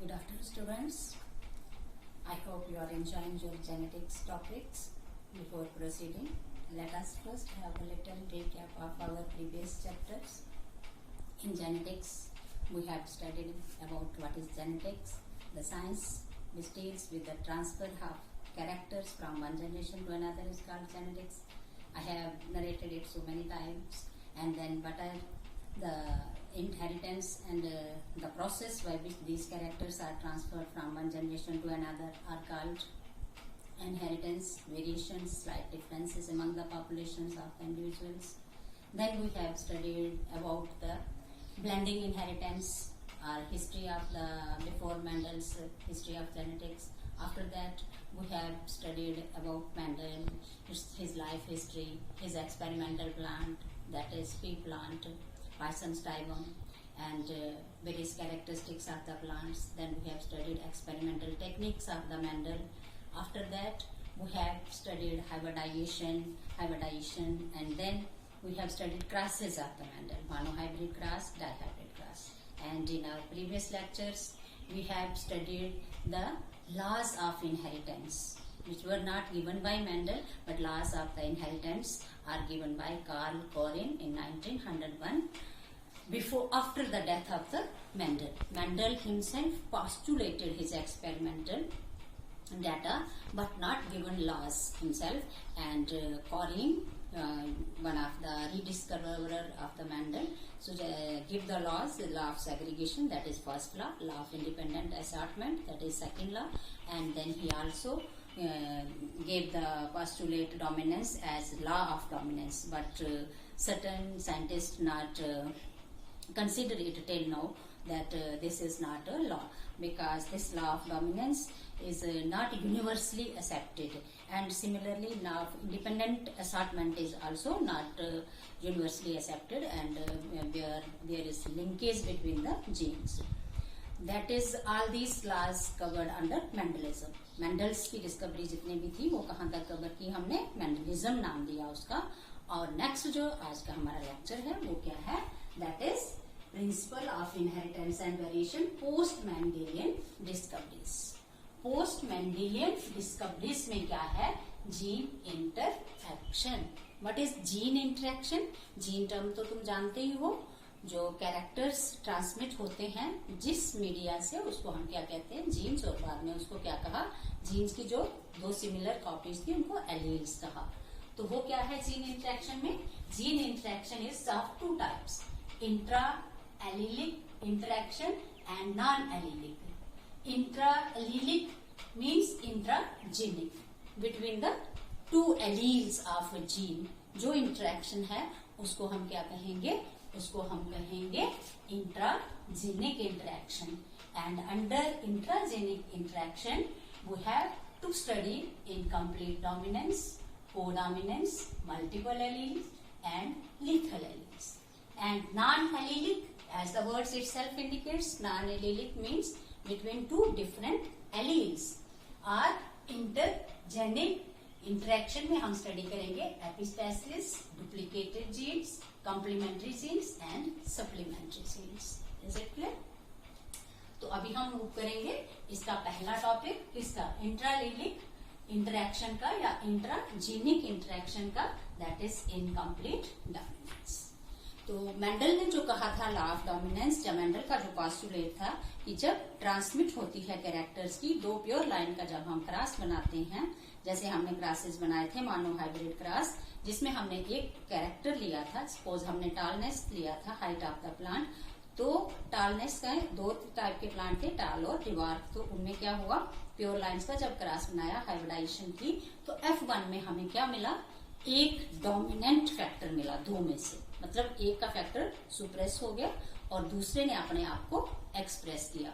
Good afternoon, students. I hope you are enjoying your genetics topics. Before proceeding, let us first have a little recap of our previous chapters. In genetics, we have studied about what is genetics, the science which deals with the transfer of characters from one generation to another is called genetics. I have narrated it so many times. And then what are the inheritance and the process by which these characters are transferred from one generation to another are called inheritance, variations, slight differences among the populations of the individuals. Then we have studied about the blending inheritance or history of the before Mendel's history of genetics. After that, we have studied about Mendel, his life history, his experimental plant, that is pea plant, Weissenstein, and various characteristics of the plants. Then we have studied experimental techniques of the Mendel. After that, we have studied hybridization, and then we have studied crosses of the Mendel, monohybrid cross, dihybrid cross. And in our previous lectures, we have studied the laws of inheritance, which were not given by Mendel, but laws of the inheritance are given by Carl Corin in 1901, after the death of the Mendel. Mendel himself postulated his experimental data, but not given laws himself, and Corin, one of the rediscoverer of the Mendel, so give the laws, the law of segregation, that is first law, law of independent assortment, that is second law, and then he also gave the postulate dominance as law of dominance, but certain scientists not consider it till now that this is not a law, because this law of dominance is not universally accepted, and similarly law of independent assortment is also not universally accepted, and there is linkage between the genes. That is, all these laws covered under Mendelism. Mendel's की discovery जितनी भी थी वो कहाँ तक cover की हमने, Mendelism नाम दिया उसका. और नेक्स्ट जो आज का हमारा लेक्चर है वो क्या है, that is principle of inheritance and variation post Mendelian discoveries. Post Mendelian discoveries में क्या है, gene interaction. What is gene interaction? Gene term तो तुम जानते ही हो, जो कैरेक्टर्स ट्रांसमिट होते हैं जिस मीडिया से, उसको हम क्या कहते हैं, जीन्स, और बाद में उसको क्या कहा, जीन्स की जो दो सिमिलर कॉपीज थी उनको एलील्स कहा. तो वो क्या है जीन इंटरेक्शन में? Gene interaction is of two types, intra allelic interaction and non allelic. Intra allelic means intragenic, between the two alleles of gene जो इंटरेक्शन है उसको हम क्या कहेंगे, उसको हम कहेंगे intragenic interaction. And under intragenic interaction we have to study incomplete dominance, codominance, multiple alleles and lethal alleles. And non allelic, as the words itself indicates, non allelic means between two different alleles. और intergenic interaction में हम study करेंगे epistasis, duplicated genes, complementary genes and supplementary genes. Is it clear? तो अभी हम move करेंगे इसका पहला टॉपिक, इसका इंट्रालेलिक इंटरेक्शन का या इंट्राजेनिक इंटरेक्शन का, दैट इज इनकम्प्लीट डोमिनेंस. तो मेंडल ने जो कहा था लॉ ऑफ डोमिनेंस, या मेंडल का जो पोस्टुलेट था कि जब ट्रांसमिट होती है कैरेक्टर्स की दो प्योर लाइन का, जब हम क्रॉस बनाते हैं, जैसे हमने क्रासेस बनाए थे मोनोहाइब्रिड क्रॉस, जिसमें हमने एक कैरेक्टर लिया था, सपोज हमने टालनेस लिया था, हाइट ऑफ द प्लांट. तो टालनेस का दो टाइप के प्लांट थे, टाल और डिवार्फ. तो उनमें क्या हुआ, प्योर लाइन्स का जब क्रॉस बनाया, हाइब्रिडाइजेशन की, तो F1 में हमें क्या मिला, एक डोमिनेंट फैक्टर मिला दो में से, मतलब एक का फैक्टर सुप्रेस हो गया और दूसरे ने अपने आप को एक्सप्रेस किया.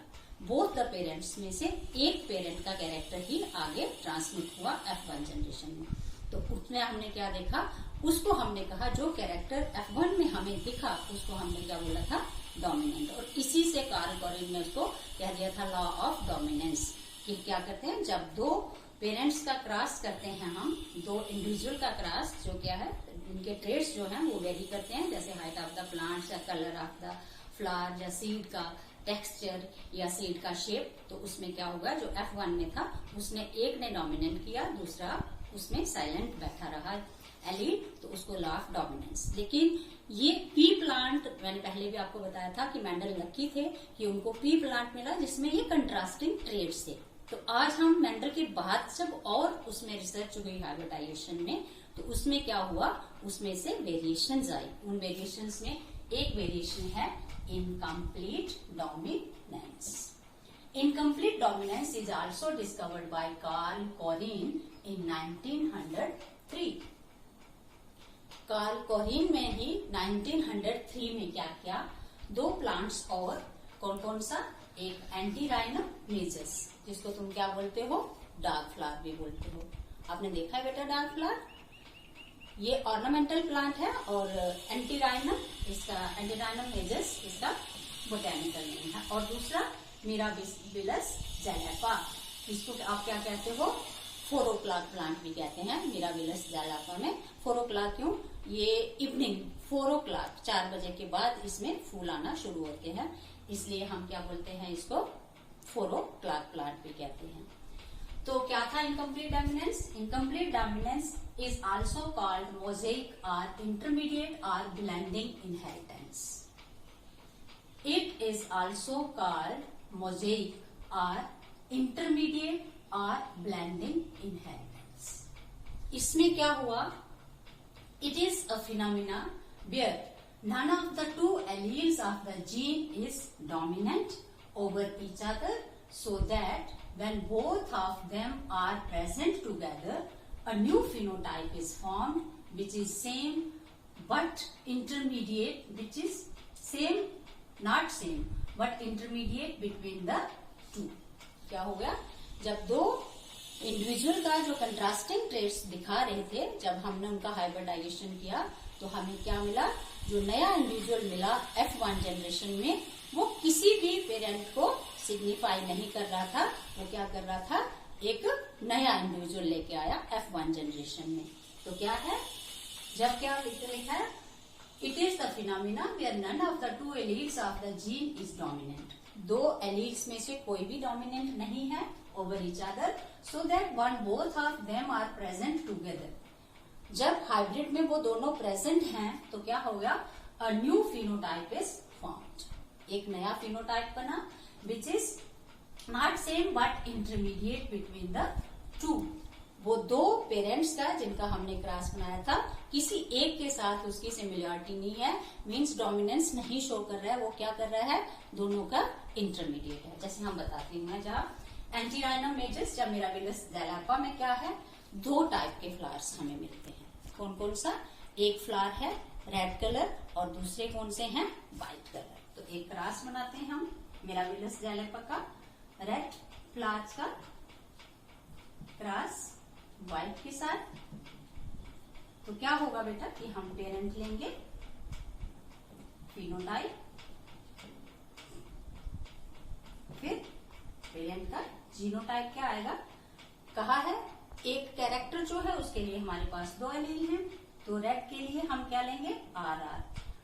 बोथ द पेरेंट्स में से एक पेरेंट का कैरेक्टर ही आगे ट्रांसमिट हुआ F1 जनरेशन में. तो उसमें हमने क्या देखा, उसको हमने कहा जो कैरेक्टर F1 में हमें दिखा उसको हमने क्या बोला था, डोमिनेंट. और इसी से कार्ल कोरिन ने उसको कह दिया था लॉ ऑफ डोमिनेंस, कि क्या करते हैं, जब दो पेरेंट्स का क्रॉस करते हैं हम, दो इंडिविजुअल का क्रॉस, जो क्या है, इनके ट्रेड्स जो हैं वो वेरी करते हैं, जैसे हाइट ऑफ द प्लांट या कलर ऑफ द फ्लावर या सीड का टेक्सचर या सीड का शेप, तो उसमें क्या होगा, जो F1 में था उसने एक ने डोमिनेंट किया, दूसरा उसमें साइलेंट बैठा रहा एलील, तो उसको लॉ ऑफ डोमिनेंस। लेकिन ये पी प्लांट, मैंने पहले भी आपको बताया था कि मेंडल लकी थे कि उनको पी प्लांट मिला जिसमें ये कंट्रास्टिंग ट्रेड्स थे। तो आज हम मेंडल के बाद जब और उसमें रिसर्च हुई हाइब्रिडाइजेशन में, तो उसमें क्या हुआ, उसमें से वेरिएशंस आई। उन वेरिएशंस में एक वेरिएशन है incomplete dominance. Incomplete dominance is also discovered by Carl Correns in 1903। Carl Correns में ही 1903 में क्या किया, दो प्लांट्स और कौन कौन सा, एक एंटीराइनम मेजस, जिसको तुम क्या बोलते हो, डार्क फ्लावर भी बोलते हो। आपने देखा है बेटा डार्क फ्लावर, ये ऑर्नामेंटल प्लांट है, और एंटीराइनम मेजस इसका बोटेनिकल नेम है। और दूसरा मिराबिलस जैलेपा, इसको आप क्या कहते हो, 4 o'clock प्लांट भी कहते हैं। मिराबिलस जैलेपा में 4 o'clock क्यों, ये इवनिंग 4 o'clock 4 बजे के बाद इसमें फूल आना शुरू होते हैं, इसलिए हम क्या बोलते हैं, इसको 4 o'clock प्लांट भी कहते हैं। तो क्या था incomplete dominance? Incomplete dominance is also called mosaic और इंटरमीडिएट और blending inheritance. It is also called mosaic और इंटरमीडिएट और ब्लेंडिंग इनहेरिटेंस। इसमें क्या हुआ, it is a phenomena where none of the two alleles of the gene is dominant over each other, so that when both of them are present together, a new phenotype is formed, which is same but intermediate, which is same, not same, but intermediate between the two. क्या हो गया, जब दो individual का जो contrasting traits दिखा रहे थे, जब हमने उनका हाइब्रिडाइजेशन किया, तो हमें क्या मिला, जो नया इंडिविजुअल मिला F1 जनरेशन में, वो किसी भी पेरेंट को सिग्निफाई नहीं कर रहा था, वो क्या कर रहा था, एक नया इंडिविजुअल लेके आया F1 जनरेशन में। तो क्या है, जब क्या लिखा है, it is the phenomena where none of the two alleles of the gene is dominant. दो एलील्स में से कोई भी डोमिनेंट नहीं है over each other, so that one both of them are present together. जब हाइब्रिड में वो दोनों प्रेजेंट हैं, तो क्या हो गया, a new phenotype is formed, एक नया फिनोटाइप बना, which is not same but intermediate between the two. वो दो पेरेंट्स का जिनका हमने क्रॉस बनाया था, किसी एक के साथ उसकी सिमिलरिटी नहीं है, मींस डोमिनेंस नहीं शो कर रहा है, वो क्या कर रहा है, दोनों का इंटरमीडिएट है। जैसे हम बताते हैं, जहाँ एंटीराइनम मेजस या मिराबिलस जैलेपा में क्या है, दो टाइप के फ्लावर्स हमें मिलते हैं। कौन कौन सा, एक फ्लावर है रेड कलर और दूसरे कौन से हैं, व्हाइट कलर। तो एक क्रॉस बनाते हैं हम मिराबिलस जैलेपा का, रेड फ्लावर्स का क्रॉस व्हाइट के साथ। तो क्या होगा बेटा कि हम पेरेंट लेंगे फिनोटाइप, फिर पेरेंट का जीनोटाइप क्या आएगा, कहा है एक कैरेक्टर जो है उसके लिए हमारे पास दो एलील हैं, तो रेड के लिए हम क्या लेंगे, आर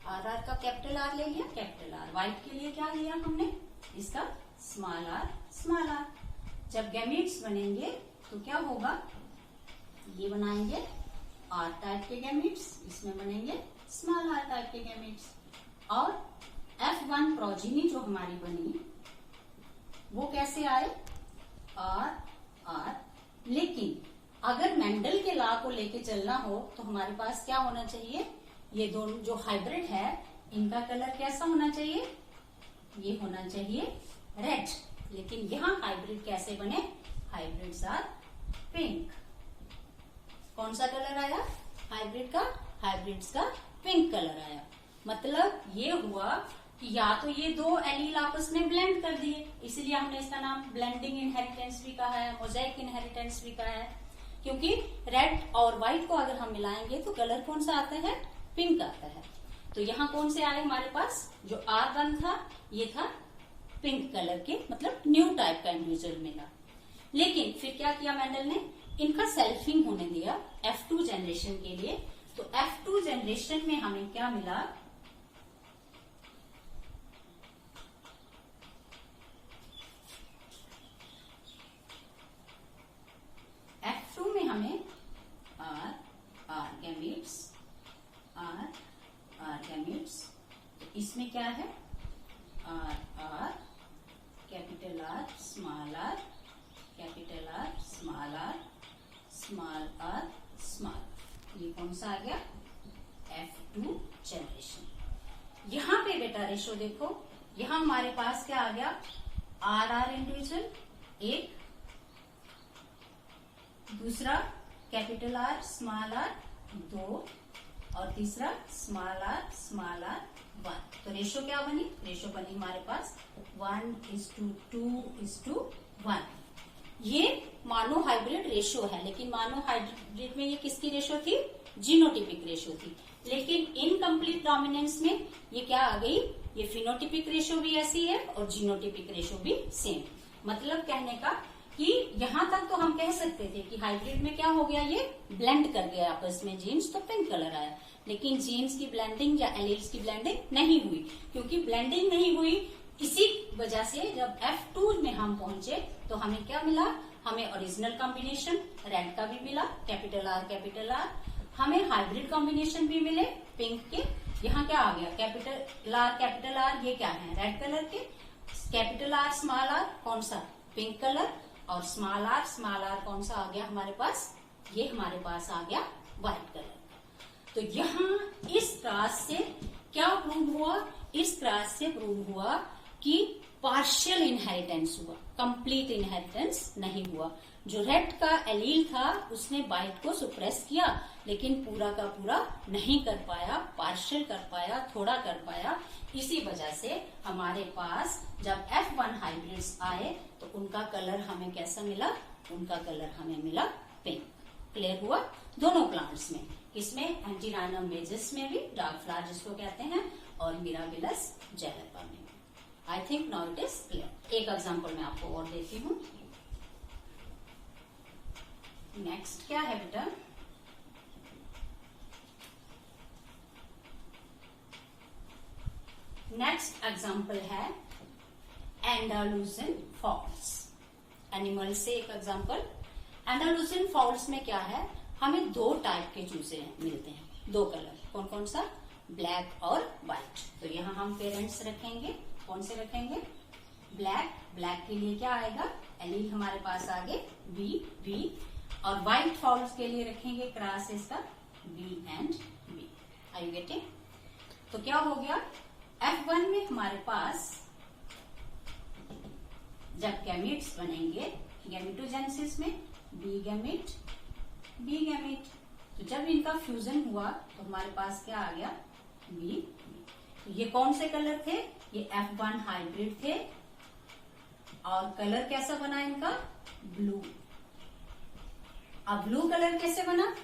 आर का कैपिटल आर ले लिया, कैपिटल आर। व्हाइट के लिए क्या लिया हमने, इसका स्मॉल आर। जब गैमीट्स बनेंगे तो क्या होगा, ये बनाएंगे आर टाइप के गैमीट्स, इसमें बनेंगे स्मॉल आर टाइप के गैमीट्स। और F1 प्रोजीनी जो हमारी बनी वो कैसे आए, आर। लेकिन अगर मेंडल के लॉ को लेके चलना हो तो हमारे पास क्या होना चाहिए, ये दोनों जो हाइब्रिड है इनका कलर कैसा होना चाहिए, ये होना चाहिए रेड। लेकिन यहाँ हाइब्रिड कैसे बने, हाइब्रिड्स आर पिंक। कौन सा कलर आया हाइब्रिड का, हाइब्रिड्स का पिंक कलर आया। मतलब ये हुआ कि या तो ये दो एलील आपस में ब्लेंड कर दिए, इसलिए हमने इसका नाम ब्लेंडिंग इनहेरिटेंस भी कहा है, मोज़ेक इनहेरिटेंस भी कहा है, क्योंकि रेड और व्हाइट को अगर हम मिलाएंगे तो कलर कौन सा आता है, पिंक आता है। तो यहाँ कौन से आए हमारे पास, जो R1 था ये था पिंक कलर के, मतलब न्यू टाइप का इंडिविजुअल मिला। लेकिन फिर क्या किया मेंडल ने, इनका सेल्फिंग होने दिया F2 जनरेशन के लिए। तो F2 जनरेशन में हमें क्या मिला, क्या है, R R, capital R, small R, capital R, small R, small R, small. ये कौन सा आ गया, F2 जनरेशन। यहां पे बेटा रेशो देखो, यहां हमारे पास क्या आ गया, आर आर इंडिविजुअल एक, दूसरा कैपिटल आर स्मॉल आर दो, और तीसरा स्मॉल आर 1। तो रेशो क्या बनी, रेशो बनी हमारे पास 1:2:1। ये मानो हाइब्रिड रेशो है, लेकिन मानो हाइब्रिड में ये किसकी रेशो थी, जीनोटिपिक रेशो थी। लेकिन इनकम्प्लीट डोमिनेंस में ये क्या आ गई, ये फिनोटिपिक रेशो भी ऐसी है और जीनोटिपिक रेशो भी सेम। मतलब कहने का कि यहां तक तो हम कह सकते थे कि हाइब्रिड में क्या हो गया, ये ब्लेंड कर गया आपस में जीन्स, तो पिंक कलर आया। लेकिन जीन्स की ब्लेंडिंग या एलील्स की ब्लेंडिंग नहीं हुई, क्योंकि ब्लेंडिंग नहीं हुई इसी वजह से जब F2 में हम पहुंचे तो हमें क्या मिला, हमें ओरिजिनल कॉम्बिनेशन रेड का भी मिला, कैपिटल आर, हमें हाइब्रिड कॉम्बिनेशन भी मिले पिंक के। यहाँ क्या आ गया, कैपिटल आर ये क्या है, रेड कलर के, कैपिटल आर स्मॉल आर कौन सा, पिंक कलर, और स्मॉल आर कौन सा आ गया हमारे पास, ये हमारे पास आ गया व्हाइट कलर। तो यहाँ इस क्रॉस से क्या प्रूव हुआ, इस क्रॉस से प्रूव हुआ कि पार्शियल इनहेरिटेंस हुआ, कंप्लीट इनहेरिटेंस नहीं हुआ। जो रेड का एलील था उसने व्हाइट को सुप्रेस किया, लेकिन पूरा का पूरा नहीं कर पाया, पार्शियल कर पाया, थोड़ा कर पाया। इसी वजह से हमारे पास जब F1 हाइब्रिड्स आए तो उनका कलर हमें कैसा मिला, उनका कलर हमें मिला पिंक। क्लियर हुआ, दोनों प्लांट्स में, इसमें एंटीराइनम मेजस में भी, डार्क फ्लावर जिसको कहते हैं, और मिराबिलस जैलेपा में। I think now it is clear. एक एग्जांपल मैं आपको और देती हूँ। नेक्स्ट क्या है बेटा, नेक्स्ट एग्जांपल है एंडालुसियन फॉल्स। एनिमल से एक एग्जांपल, एंडालुसियन फॉल्स में क्या है, हमें दो टाइप के चूजे मिलते हैं, दो कलर, कौन कौन सा, ब्लैक और व्हाइट। तो यहाँ हम पेरेंट्स रखेंगे, कौन से रखेंगे, ब्लैक, ब्लैक के लिए क्या आएगा, एलील हमारे पास आगे बी, और व्हाइट फॉल्स के लिए रखेंगे क्रॉस इसका B and B. Are you getting? तो क्या हो गया, F1 में हमारे पास जब गैमेट्स बनेंगे गैमेटोजेनेसिस में बी गैमेट, तो जब इनका फ्यूजन हुआ तो हमारे पास क्या आ गया, बी। तो ये कौन से कलर थे, ये F1 हाइब्रिड थे, और कलर कैसा बना इनका, ब्लू। अब ब्लू कलर कैसे बना,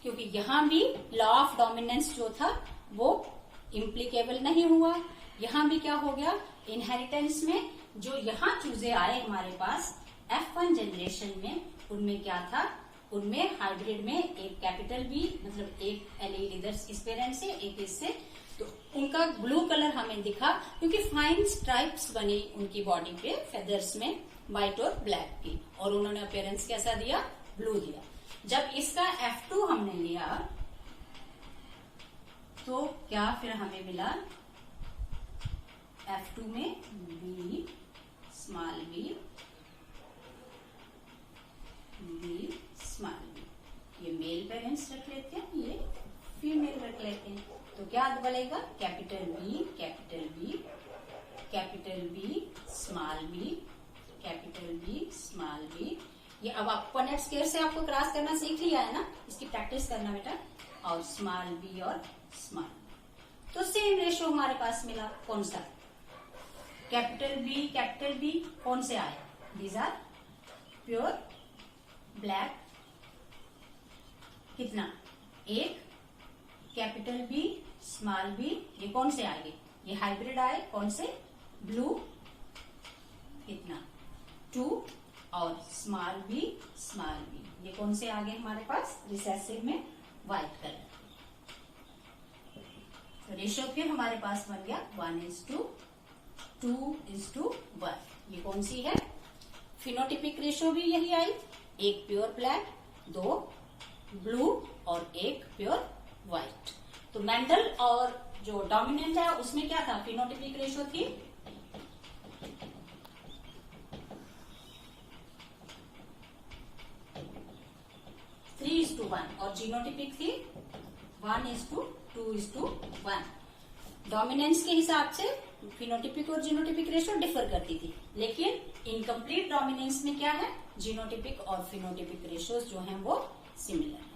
क्योंकि यहां भी लॉ ऑफ डोमिनेंस जो था वो इम्प्लीकेबल नहीं हुआ। यहां भी क्या हो गया, इनहेरिटेंस में जो यहाँ चूजे आए हमारे पास F1 जनरेशन में, उनमें क्या था, उनमें हाइब्रिड में एक कैपिटल बी, मतलब एक एलील इधर इस पेरेंट से, एक इससे, तो उनका ब्लू कलर हमें दिखा, क्योंकि फाइन स्ट्राइप्स बनी उनकी बॉडी पे फेदर्स में, व्हाइट और ब्लैक की, और उन्होंने अपीयरेंस कैसा दिया, ब्लू दिया। जब इसका F2 हमने लिया तो क्या फिर हमें मिला, F2 में B small B small B, ये मेल पेरेंट्स रख लेते हैं, ये फीमेल रख लेते हैं। तो क्या बनेगा, capital B small B small B. ये अब आप पनेट स्केयर से आपको क्रॉस करना सीख लिया है ना, इसकी प्रैक्टिस करना बेटा, और स्मॉल बी और स्मॉल। तो सेम रेशो हमारे पास मिला, कौन सा, कैपिटल बी कौन से आए, दीज आर प्योर ब्लैक, कितना, एक, कैपिटल बी स्मॉल बी, ये कौन से आएंगे, ये हाइब्रिड आए, कौन से, ब्लू, कितना, 2, और स्मॉल बी ये कौन से आ गए हमारे पास, रिसेसिव में व्हाइट कलर। तो रेशियो फिर हमारे पास बन गया 1:2:1। ये कौन सी है, फिनोटिपिक रेशियो भी यही आई, एक प्योर ब्लैक, 2 ब्लू और एक प्योर व्हाइट। तो मेंडल और जो डोमिनेंट है उसमें क्या था, फिनोटिपिक रेशियो थी 3:1 और जीनोटिपिक थी 1:2:1। डोमिनेंस के हिसाब से फिनोटिपिक और जीनोटिपिक रेशियो डिफर करती थी, लेकिन इनकम्प्लीट डोमिनेंस में क्या है, जीनोटिपिक और फिनोटिपिक रेशियोज जो हैं वो सिमिलर हैं।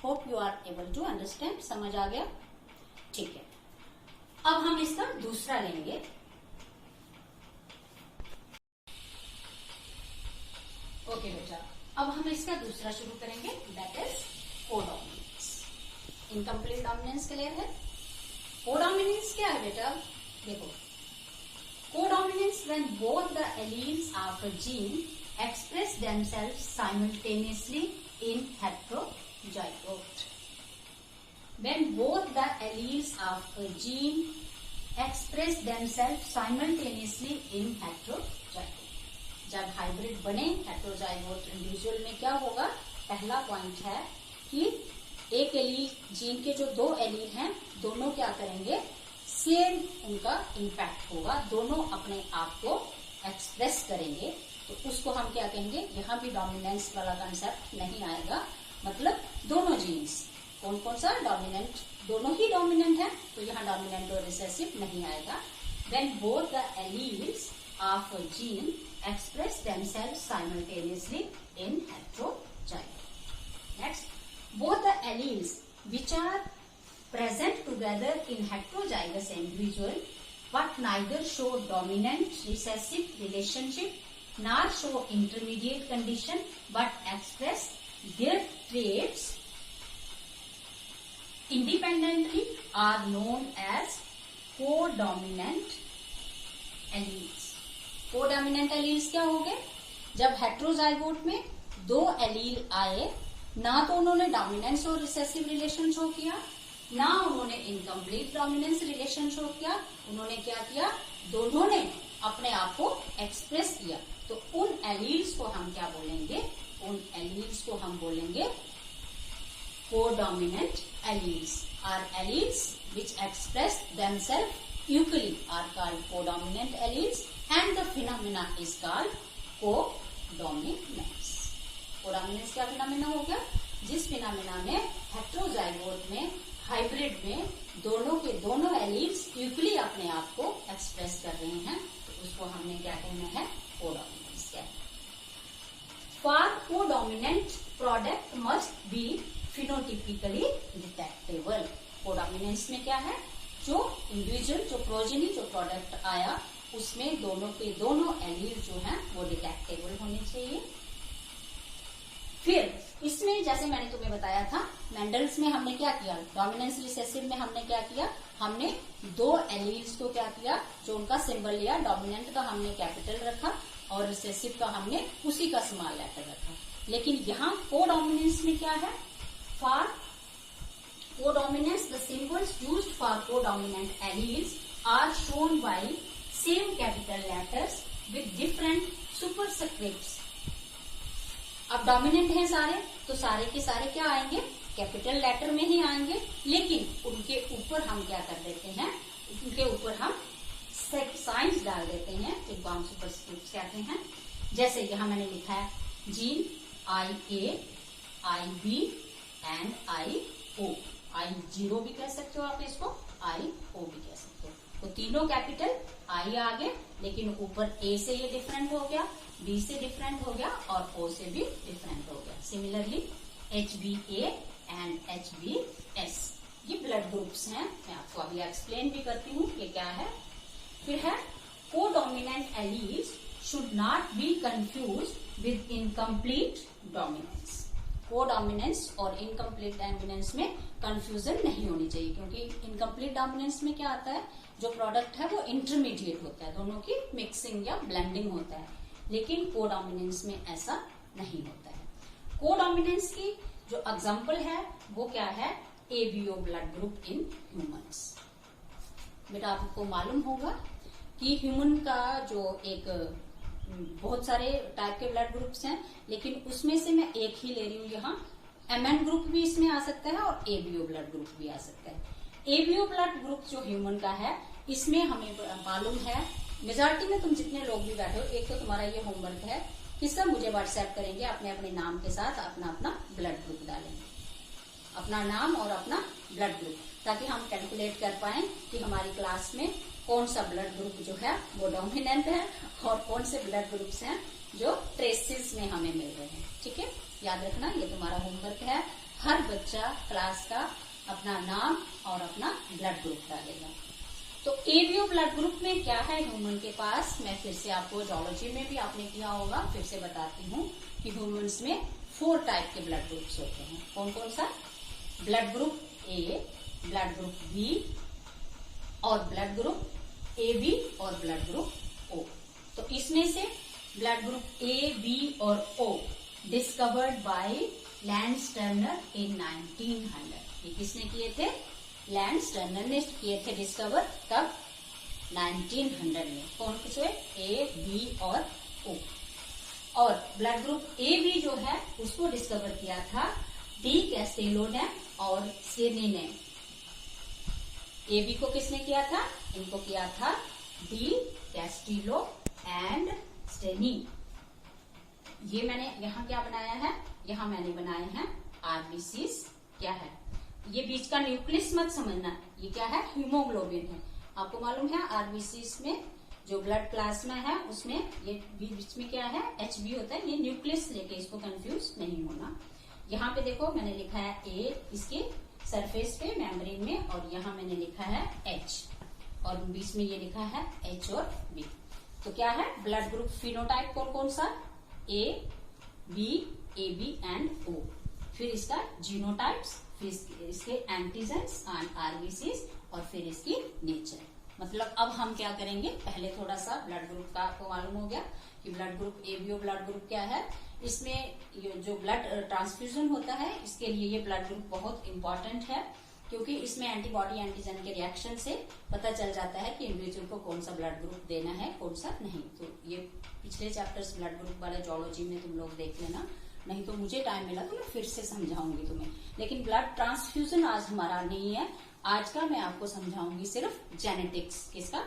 Hope you are able to understand, समझ आ गया? ठीक है, अब हम इसका दूसरा लेंगे। ओके बेटा, अब हम इसका दूसरा शुरू करेंगे, that is codominance. Incomplete dominance clear है? कोडोमिनेंस क्या है बेटा? देखो, codominance when both the alleles of a gene express themselves simultaneously in heterozygote. When both the alleles of a gene express themselves simultaneously in heterozygote। जब hybrid बने हेटेरोजाइगोट individual में क्या होगा, पहला पॉइंट है कि एक एलील, जीन के जो दो एलील हैं दोनों क्या करेंगे, सेम उनका इम्पैक्ट होगा, दोनों अपने आप को एक्सप्रेस करेंगे। तो उसको हम क्या कहेंगे, यहाँ भी डोमिनेंस वाला कंसेप्ट नहीं आएगा, मतलब दोनों जीन्स, कौन कौन सा डोमिनेंट, दोनों ही डोमिनेंट है, तो यहाँ डोमिनेंट और रिसेसिव नहीं आएगा। When both the alleles of a gene express themselves simultaneously in heterozygote. Next, both the alleles which are present together in heterozygous individual but neither show dominant recessive relationship nor show intermediate condition but express their traits independently are known as codominant alleles। Codominant alleles क्या हो गए, जब हेटेरोजाइगोट में दो allele आए, ना तो उन्होंने डोमिनेंस और रिसेसिव रिलेशन शो किया, ना उन्होंने इनकम्प्लीट डोमिनेंस रिलेशन शो किया, उन्होंने क्या किया, दोनों ने अपने आप को एक्सप्रेस किया। तो उन एलील्स को हम क्या बोलेंगे, उन एलील्स को हम बोलेंगे codominant alleles. Are alleles which express themselves equally are called codominant alleles and the phenomena is called codominance। Codominance क्या फिनोमेना हो गया, जिस फिनोमेना में हेटेरोजाइगोट में, हाइब्रिड में दोनों के दोनों एलील्स इक्वली अपने आप को एक्सप्रेस कर रहे हैं, तो उसको हमने क्या कहना है, कोडोमिनेंस कहना है। For codominant product must be phenotypically detectable. Codominance में क्या है, जो इंडिविजुअल, जो प्रोजेनी, जो प्रोडक्ट आया उसमें दोनों के दोनों एलील जो हैं वो डिटेक्टेबल होने चाहिए। फिर इसमें जैसे मैंने तुम्हें बताया था, मेंडल्स में हमने क्या किया, डोमिनेंस रिसेसिव में हमने क्या किया, हमने दो एलील्स को क्या किया, जो उनका सिंबल लिया, डोमिनेंट का हमने कैपिटल रखा और रिसेसिव का हमने उसी का स्मॉल लेटर रखा। लेकिन यहाँ कोडोमिनेंस में क्या है, for codominance the symbols used for codominant alleles are shown by same capital letters with different superscripts। अब डोमिनेंट हैं सारे, तो सारे के सारे क्या आएंगे, कैपिटल लेटर में ही आएंगे, लेकिन उनके ऊपर हम क्या कर देते हैं, उनके ऊपर हम साइंस डाल देते हैं, जिनको हम सुपरस्क्रिप्ट कहते हैं। जैसे यहाँ मैंने लिखा है gene IA, IB and IO। I0 भी कह सकते हो आप इसको, IO भी कह सकते हो। तो तीनों कैपिटल, I आ गए, लेकिन ऊपर A से ये डिफरेंट हो गया, B से डिफरेंट हो गया और O से भी डिफरेंट हो गया। सिमिलरली HBA एंड HBS, ये ब्लड ग्रुप्स हैं, मैं आपको अभी एक्सप्लेन भी करती हूँ ये क्या है। फिर है codominant alleles should not be confused with incomplete dominance. Codominance और इनकम्प्लीट डोमिनेंस में कंफ्यूजन नहीं होनी चाहिए, क्योंकि इनकम्प्लीट डोमिनेंस में क्या आता है, जो प्रोडक्ट है वो इंटरमीडिएट होता है, दोनों की मिक्सिंग या ब्लेंडिंग होता है, लेकिन कोडोमिनेंस में ऐसा नहीं होता है। कोडोमिनेंस की जो एग्जांपल है वो क्या है, ABO blood group in humans. बेटा आपको मालूम होगा कि ह्यूमन का जो एक बहुत सारे टाइप के ब्लड ग्रुप्स हैं, लेकिन उसमें से मैं एक ही ले रही हूँ यहाँ। MN ग्रुप भी इसमें आ सकता है और ABO ब्लड ग्रुप भी आ सकता है। एबीओ ब्लड ग्रुप जो ह्यूमन का है, इसमें हमें मालूम है मेजॉरिटी में तुम जितने लोग भी बैठे हो, एक तो तुम्हारा ये होमवर्क है कि सब मुझे व्हाट्सएप करेंगे अपने अपने नाम के साथ, अपना अपना ब्लड ग्रुप डालेंगे, अपना नाम और अपना ब्लड ग्रुप, ताकि हम कैलकुलेट कर पाए कि हमारी क्लास में कौन सा ब्लड ग्रुप जो है वो डोमिनेंट है और कौन से ब्लड ग्रुप्स हैं जो ट्रेसेस में हमें मिल रहे हैं। ठीक है, याद रखना, ये तुम्हारा होमवर्क है। हर बच्चा क्लास का अपना नाम और अपना ब्लड ग्रुप डालेगा। तो एबीओ ब्लड ग्रुप में क्या है ह्यूमन के पास, मैं फिर से आपको जूलॉजी में भी आपने किया होगा, फिर से बताती हूँ कि ह्यूमंस में 4 टाइप के ब्लड ग्रुप्स होते हैं। कौन कौन सा? Blood group A, blood group B और ब्लड ग्रुप ए बी और ब्लड ग्रुप ओ। तो इसमें से ब्लड ग्रुप ए, बी और O discovered by Landsteiner in 1900। ये किसने किए थे? लैंस टर्नर ने किए थे डिस्कवर। कब? 1900 में। कौन किसने? ए, बी और ओ। और ब्लड ग्रुप ए बी जो है उसको डिस्कवर किया था डी कैस्टेलो ने और सेनी ने। ए बी को किसने किया था? इनको किया था डी कैस्टिलो एंड स्टेनी। ये मैंने यहाँ क्या बनाया है? यहाँ मैंने बनाए हैं आरबीसीज। क्या है ये? बीच का न्यूक्लियस मत समझना, ये क्या है? हीमोग्लोबिन है। आपको मालूम है आरबीसीज में जो ब्लड प्लाज्मा है उसमें ये बीच में क्या है? एचबी होता है। ये न्यूक्लियस लेके इसको कंफ्यूज नहीं होना। यहाँ पे देखो मैंने लिखा है ए इसके सरफेस पे मेम्ब्रेन में, और यहाँ मैंने लिखा है एच, और बीच में ये लिखा है एच और बी। तो क्या है? ब्लड ग्रुप फिनोटाइप कौन कौन सा? A B, A B and O. फिर इसका जीनोटाइप्स, फिर इसके एंटीजेंस एंड आरबीसीज, और फिर इसकी नेचर। मतलब अब हम क्या करेंगे, पहले थोड़ा सा ब्लड ग्रुप का आपको मालूम हो गया कि blood group ABO blood group क्या है। इसमें जो ब्लड ट्रांसफ्यूजन होता है इसके लिए ये ब्लड ग्रुप बहुत इंपॉर्टेंट है, क्योंकि इसमें एंटीबॉडी एंटीजन के रिएक्शन से पता चल जाता है कि इंडिविजुअल को कौन सा ब्लड ग्रुप देना है, कौन सा नहीं। तो ये पिछले चैप्टर्स ब्लड ग्रुप वाले जूलॉजी में तुम लोग देख लेना, नहीं तो मुझे टाइम मिला तो मैं फिर से समझाऊंगी तुम्हें। लेकिन ब्लड ट्रांसफ्यूजन आज हमारा नहीं है, आज का मैं आपको समझाऊंगी सिर्फ जेनेटिक्स किसका?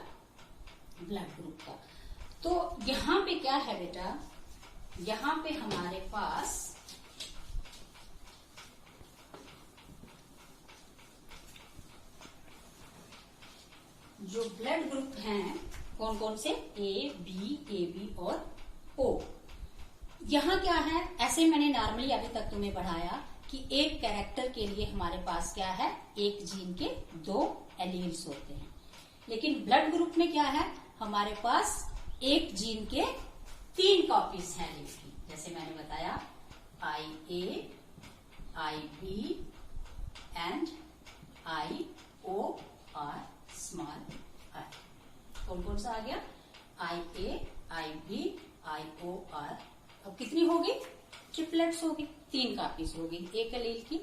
ब्लड ग्रुप का। तो यहाँ पे क्या है बेटा, यहाँ पे हमारे पास जो ब्लड ग्रुप हैं कौन कौन से? ए बी और ओ। यहाँ क्या है, ऐसे मैंने नॉर्मली अभी तक तुम्हें पढ़ाया कि एक कैरेक्टर के लिए हमारे पास क्या है? एक जीन के 2 एलील्स होते हैं। लेकिन ब्लड ग्रुप में क्या है? हमारे पास एक जीन के 3 कॉपीज हैं एलील की। जैसे मैंने बताया I A, I B and I O are small I. कौन कौन सा आ गया? I A, I B, I O are. अब कितनी होगी? ट्रिपलेट्स होगी, 3 कॉपीज होगी एक एलील की।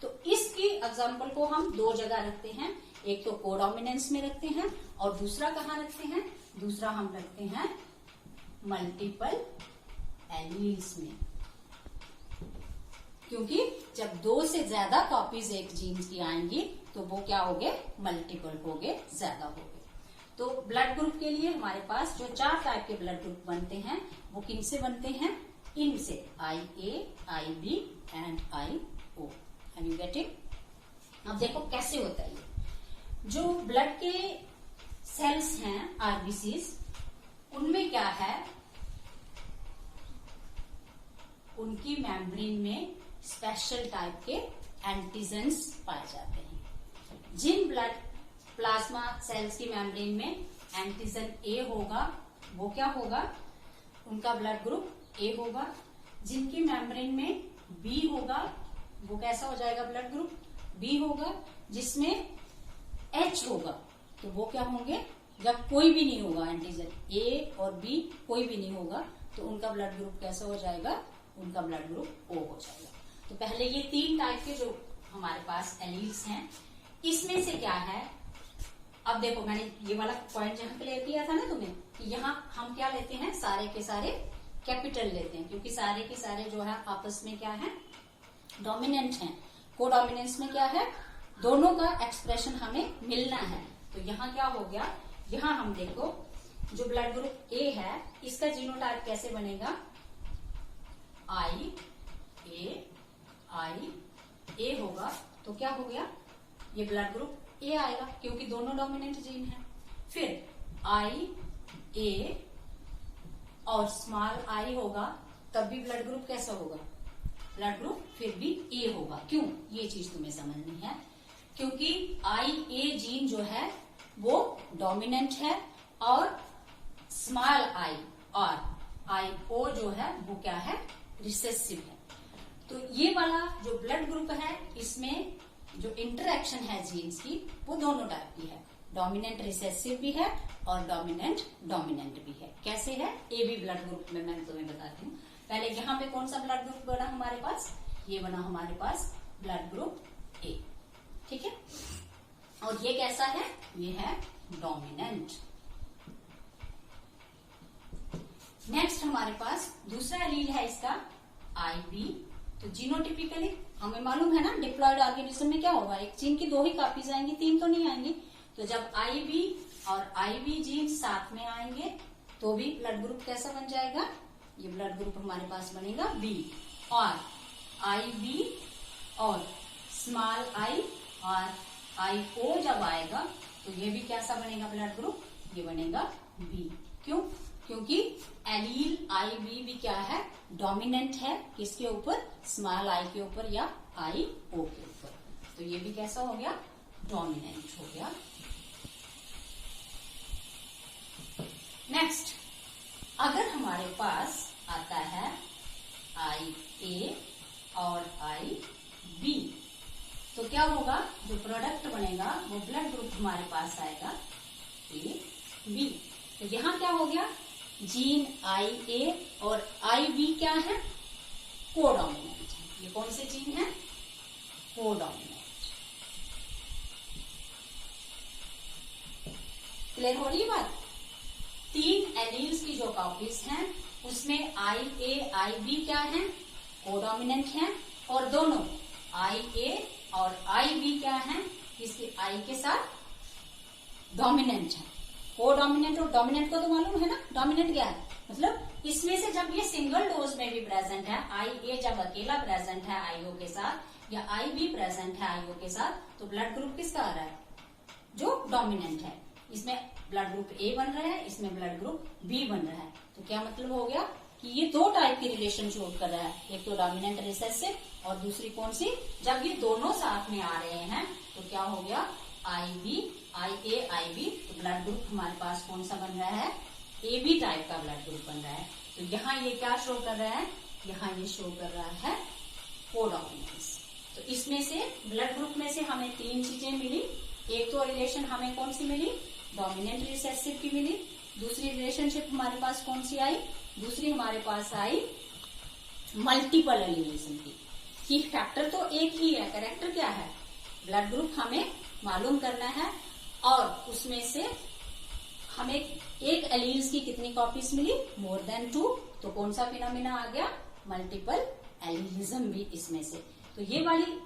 तो इसकी एग्जाम्पल को हम 2 जगह रखते हैं, एक तो कोडोमिनेंस में रखते हैं और दूसरा कहाँ रखते हैं? दूसरा हम रखते हैं मल्टीपल एलील्स में। क्योंकि जब 2 से ज्यादा कॉपीज एक जीन की आएंगी तो वो क्या होंगे? मल्टीपल होंगे, ज्यादा होंगे। तो ब्लड ग्रुप के लिए हमारे पास जो 4 टाइप के ब्लड ग्रुप बनते हैं वो किन से बनते हैं? इनसे, I A, I B and I O. Can you get it? अब देखो कैसे होता है ये। जो ब्लड के सेल्स हैं आरबीसीज, उनमें क्या है? उनकी मेम्ब्रेन में स्पेशल टाइप के एंटीजेंस पाए जाते हैं। जिन ब्लड प्लाज्मा सेल्स की मेम्ब्रेन में एंटीजन ए होगा वो क्या होगा? उनका ब्लड ग्रुप ए होगा। जिनकी मेम्ब्रेन में बी होगा वो कैसा हो जाएगा? ब्लड ग्रुप बी होगा। जिसमें एच होगा तो वो क्या होंगे? जब कोई भी नहीं होगा एंटीजन ए और बी कोई भी नहीं होगा तो उनका ब्लड ग्रुप कैसा हो जाएगा? उनका ब्लड ग्रुप ओ हो जाएगा। तो पहले ये 3 टाइप के जो हमारे पास एलील्स हैं, इसमें से क्या है? अब देखो मैंने ये वाला पॉइंट जहां क्लियर किया था ना तुम्हें कि यहाँ हम क्या लेते हैं? सारे के सारे कैपिटल लेते हैं, क्योंकि सारे के सारे जो है आपस में क्या है? डोमिनेंट हैं। कोडोमिनेंस में क्या है? दोनों का एक्सप्रेशन हमें मिलना है। तो यहाँ क्या हो गया, यहाँ हम देखो जो ब्लड ग्रुप ए है इसका जीनोटाइप कैसे बनेगा, आई ए होगा। तो क्या हो गया, ये ब्लड ग्रुप ए आएगा क्योंकि दोनों डोमिनेंट जीन है। फिर आई ए और स्मॉल आई होगा, तब भी ब्लड ग्रुप कैसा होगा, ब्लड ग्रुप फिर भी ए होगा। क्यों, ये चीज तुम्हें समझनी है, क्योंकि आई ए जीन जो है वो डोमिनेंट है और स्मॉल आई और आई ओ जो है वो क्या है, रिसेसिव है। तो ये वाला जो ब्लड ग्रुप है इसमें जो इंटरेक्शन है जीन्स की वो दोनों टाइप की है, डोमिनेंट रिसेसिव भी है और डोमिनेंट डोमिनेंट भी है। कैसे है, ए बी ब्लड ग्रुप में मैं तुम्हें बताती हूँ। पहले यहाँ पे कौन सा ब्लड ग्रुप बना हमारे पास, ये बना हमारे पास ब्लड ग्रुप ए, ठीक है। और ये कैसा है, ये है डोमिनेंट। नेक्स्ट हमारे पास दूसरा एलील है इसका आई बी। तो जीनोटिपिकली हमें मालूम है ना, डिप्लॉयड ऑर्गेनिज्म में क्या होगा, एक जीन की 2 ही कॉपीज आएंगी, 3 तो नहीं आएंगी। तो जब आई बी और आई बी जीन साथ में आएंगे तो भी ब्लड ग्रुप कैसा बन जाएगा, ये ब्लड ग्रुप हमारे पास बनेगा बी। और आई बी और स्मॉल आई और आई ओ जब आएगा तो ये भी कैसा बनेगा ब्लड ग्रुप, ये बनेगा बी। क्यों, क्योंकि एलील आई बी भी क्या है, डोमिनेंट है, किसके ऊपर, स्मॉल आई के ऊपर या आई ओ के ऊपर। तो ये भी कैसा हो गया, डोमिनेंट हो गया। नेक्स्ट, अगर हमारे पास आता है आई ए और आई बी तो क्या होगा, जो प्रोडक्ट बनेगा वो ब्लड ग्रुप हमारे पास आएगा ए बी। तो यहां क्या हो गया, जीन आई ए और आई बी क्या है, कोडोमिनेंट है। ये कौन से जीन है, कोडोमिनेंट। क्लियर हो रही है बात। 3 एलील्स की जो कॉपीज हैं उसमें आई ए आई बी क्या है, कोडोमिनेंट है, और दोनों आई ए और आई बी क्या है, इसकी आई के साथ डोमिनेंट है। कोडोमिनेंट और डोमिनेंट को तो मालूम है ना, डोमिनेंट क्या है, मतलब इसमें से जब ये सिंगल डोज में भी प्रेजेंट है, आई ए जब अकेला प्रेजेंट है आईओ के साथ या आई बी प्रेजेंट है आईओ के साथ, तो ब्लड ग्रुप किसका आ रहा है, जो डोमिनेंट है। इसमें ब्लड ग्रुप ए बन रहा है, इसमें ब्लड ग्रुप बी बन रहा है। तो क्या मतलब हो गया कि ये 2 टाइप की रिलेशन शो कर रहा है, एक तो डोमिनेंट रिसेसिव और दूसरी कौन सी, जब ये दोनों साथ में आ रहे हैं तो क्या हो गया, I B I A I B. तो ब्लड ग्रुप हमारे पास कौन सा बन रहा है, ए बी टाइप का ब्लड ग्रुप बन रहा है। तो यहाँ ये क्या शो कर रहा है, यहाँ ये शो कर रहा है कोडोमिनेंस। तो इसमें से ब्लड ग्रुप में से हमें 3 चीजें मिली। एक तो रिलेशन हमें कौन सी मिली, डोमिनेंट रिसेसिव की मिली। दूसरी रिलेशनशिप हमारे पास कौन सी आई, दूसरी हमारे पास आई मल्टीपल एलिनेशन की फैक्टर तो एक ही है, कैरेक्टर क्या है, ब्लड ग्रुप हमें मालूम करना है और उसमें से हमें एक एलील्स की कितनी कॉपीज मिली, मोर देन 2। तो कौन सा फिनोमेना आ गया, मल्टीपल एलिलिज्म भी इसमें से। तो ये वाली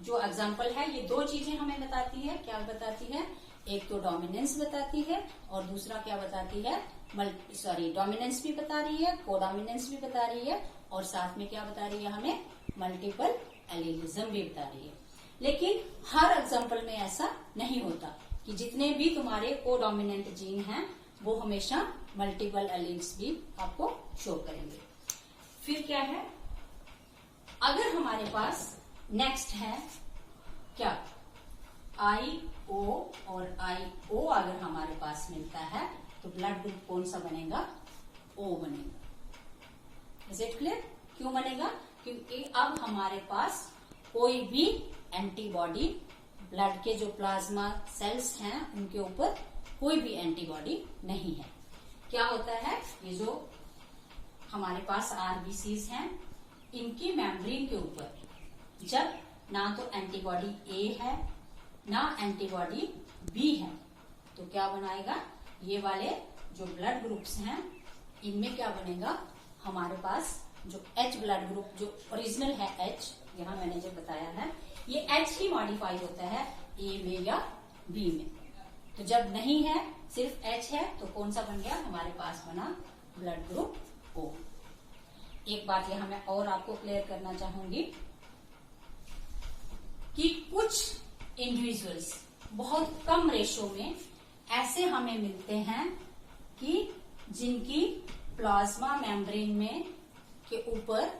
जो एग्जांपल है ये 2 चीजें हमें बताती है, क्या बताती है, एक तो डोमिनेंस बताती है और दूसरा क्या बताती है, डोमिनेंस भी बता रही है, कोडोमिनेंस भी बता रही है और साथ में क्या बता रही है, हमें मल्टीपल एलिलिज्म भी बता रही है। लेकिन हर एग्जांपल में ऐसा नहीं होता कि जितने भी तुम्हारे कोडोमिनेंट जीन हैं वो हमेशा मल्टीपल एलील्स भी आपको शो करेंगे। फिर क्या है, अगर हमारे पास नेक्स्ट है क्या, आई ओ और आई ओ अगर हमारे पास मिलता है तो ब्लड ग्रुप कौन सा बनेगा, ओ बनेगा। इज इट क्लियर, क्यों बनेगा, क्योंकि अब हमारे पास कोई भी एंटीबॉडी, ब्लड के जो प्लाज्मा सेल्स हैं उनके ऊपर कोई भी एंटीबॉडी नहीं है। क्या होता है, ये जो हमारे पास आरबीसीज हैं इनकी मेम्ब्रेन के ऊपर जब ना तो एंटीबॉडी ए है ना एंटीबॉडी बी है तो क्या बनाएगा, ये वाले जो ब्लड ग्रुप्स हैं इनमें क्या बनेगा, हमारे पास जो एच ब्लड ग्रुप जो ओरिजिनल है एच यहाँ मैंने जो बताया है ये H ही मॉडिफाई होता है A में या B में। तो जब नहीं है सिर्फ H है तो कौन सा बन गया, हमारे पास बना ब्लड ग्रुप O। एक बात यहाँ मैं और आपको क्लियर करना चाहूंगी कि कुछ इंडिविजुअल्स बहुत कम रेशो में ऐसे हमें मिलते हैं कि जिनकी प्लाज्मा मेम्ब्रेन में के ऊपर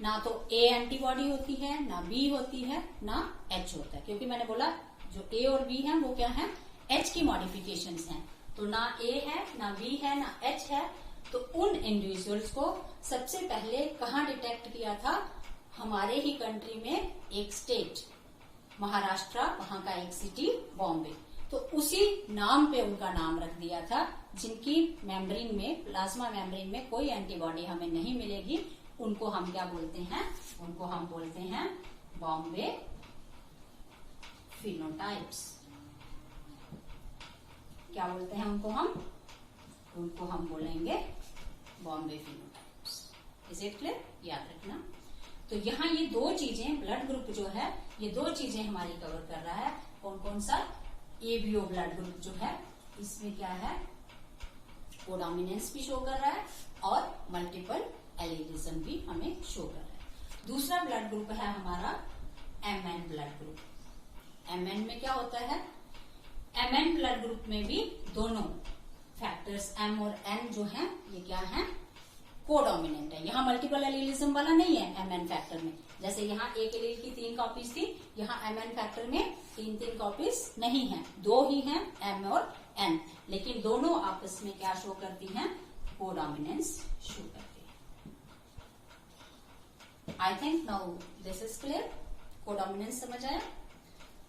ना तो A एंटीबॉडी होती है, ना B होती है, ना H होता है, क्योंकि मैंने बोला जो A और B है वो क्या है, H की मॉडिफिकेशंस हैं। तो ना A है, ना B है, ना H है। तो उन इंडिविजुअल्स को सबसे पहले कहाँ डिटेक्ट किया था, हमारे ही कंट्री में एक स्टेट महाराष्ट्र, वहां का एक सिटी बॉम्बे। तो उसी नाम पे उनका नाम रख दिया था। जिनकी मेम्ब्रेन में, प्लाज्मा मेम्ब्रेन में कोई एंटीबॉडी हमें नहीं मिलेगी, उनको हम क्या बोलते हैं, उनको हम बोलते हैं बॉम्बे फिनोटाइप्स। क्या बोलते हैं उनको हम बोलेंगे Bombay phenotypes. Is it clear, याद रखना। तो यहाँ ये दो चीजें, ब्लड ग्रुप जो है ये दो चीजें हमारी कवर कर रहा है। कौन कौन सा, एबीओ ब्लड ग्रुप जो है इसमें क्या है, कोडोमिनेंस भी शो कर रहा है और मल्टीपल एलिलिज्म भी हमें शो कर रहा है। दूसरा ब्लड ग्रुप है हमारा MN ब्लड ग्रुप। MN में क्या होता है, MN ब्लड ग्रुप में भी दोनों फैक्टर्स M और N जो है ये क्या है, कोडोमिनेंट है। यहाँ मल्टीपल एलिलिज्म वाला नहीं है MN फैक्टर में। जैसे यहाँ एक एलील की 3 कॉपीज थी, यहाँ MN फैक्टर में 3 कॉपीज नहीं है, 2 ही हैं, M और N। लेकिन दोनों आपस में क्या शो करती हैं, कोडोमिनेंस शो करती है। I think now this is clear. Codominance समझ आया।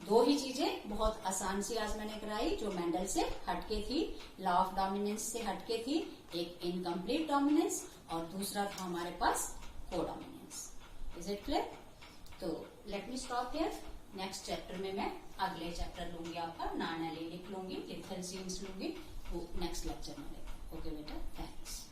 दो ही चीजें बहुत आसान सी आज मैंने कराई, जो मेंडल से हटके थी, लॉ ऑफ डोमिनेंस से हटके थी। एक इनकम्प्लीट डोमिनेंस और दूसरा था हमारे पास कोडोमिनेंस। Is it clear? तो let me stop here. Next chapter में मैं अगले चैप्टर लूंगी, आपका नॉन एलिलिक लूंगी, लिथल जीन्स लूंगी, वो नेक्स्ट लेक्चर में लेंगे। ओके बेटा, थैंक्स।